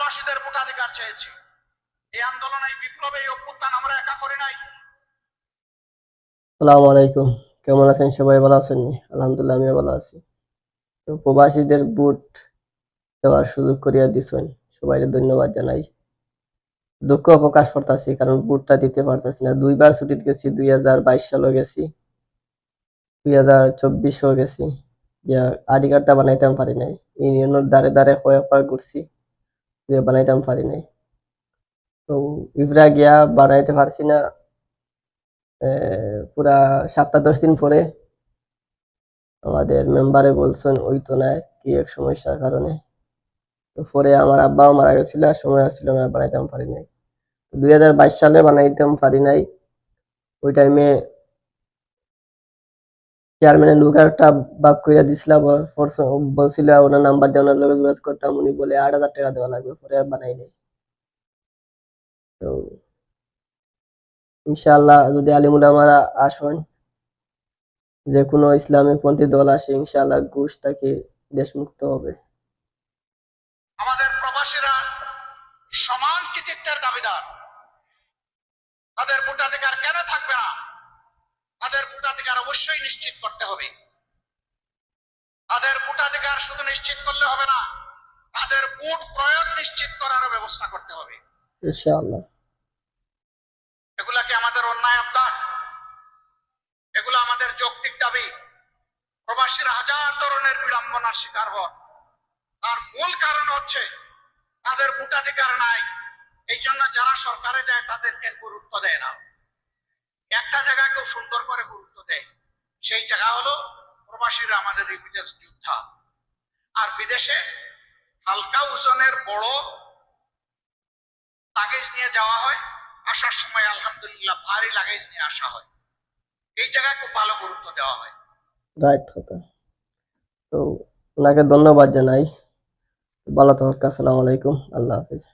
প্রবাসীদের ভোটাধিকার চেয়েছি। এই আন্দোলন, এই বিপ্লব, এই অভ্যুত্থান আমরা একা করি নাই। আসসালামু আলাইকুম। কেমন আছেন সবাই? ভালো আছেন? আলহামদুলিল্লাহ, আমিও ভালো আছি। তো প্রবাসীদের ভোট দেওয়ার সুযোগ করিয়া দিছেন, সবাই ধন্যবাদ জানাই। দুঃখ প্রকাশ করতেছি, কারণ ভোটটা দিতে পারতেছি না। দুইবার ছুটিতে গেছি, 2022 সালে গেছি, 2024 গেছি। আইডি কার্ডটা বানাইতাম পারি নাই। ইউনিয়নের দ্বারে দ্বারে কয়েকবার ঘুরছি, বানাইতাম পারি নাই। তো ইবরা গিয়া বানাইতে পারছি না। পুরা 7-10 দিন পরে আমাদের মেম্বারে বলছেন ওই তো না, কি এক সমস্যার কারণে। তো পরে আমার আব্বাও মারা গেছিল, আর সময় আসছিল না, বানাইতাম পারি নাই। 2022 সালে বানাইতাম পারি নাই। ওই টাইমে চেয়ারম্যানের লোক একটা বাক কইরা দিছিল, বলছিল ওনার নাম্বার দিয়ে ওনার লগে যোগাযোগ করতাম। উনি বলে 8,000 টাকা দেওয়া লাগবে, পরে আর বানাই নাই। তো ইনশাআল্লাহ যদি আলিম উলামারা আসেন, যে কোনো ইসলামিক পন্থী দল আসে, ইনশাআল্লাহ ঘুষ থেকে দেশমুক্ত হবে। আমাদের প্রবাসীরা সমান কৃতিত্বের দাবিদার। তাদের ভোটাধিকার কেন থাকবে না? তাদের ভোটাধিকার অবশ্যই নিশ্চিত করতে হবে। তাদের ভোটাধিকার শুধু নিশ্চিত করলে হবে না, তাদের ভোট প্রয়োগ নিশ্চিত করারও ব্যবস্থা করতে হবে। ইনশাআল্লাহ। এগুলা কি আমাদের অন্যায় আবদার? এগুলো আমাদের যৌক্তিক দাবি। প্রবাসীরা হাজার ধরনের বিড়ম্বনার শিকার হন। তার মূল কারণ হচ্ছে তাদের ভোটাধিকার নাই। এই জন্য যারা সরকারে যায় তাদেরকে গুরুত্ব দেয় না। একটা জায়গায় খুব সুন্দর করে গুরুত্ব দেয়, সেই জায়গা হলো প্রবাসীরা আমাদের রিমিটেন্স যোদ্ধা। আর বিদেশে হালকা ওজনের বড় লাগেজ নিয়ে যাওয়া হয়, আসার সময় আলহামদুলিল্লাহ ভারী লাগেজ নিয়ে আসা হয়। এই জায়গায় খুব ভালো গুরুত্ব দেওয়া হয়। রাইট কথা। তো ওনাকে ধন্যবাদ জানাই। ভালো থাকুন। আসসালামু আলাইকুম। আল্লাহ হাফেজ।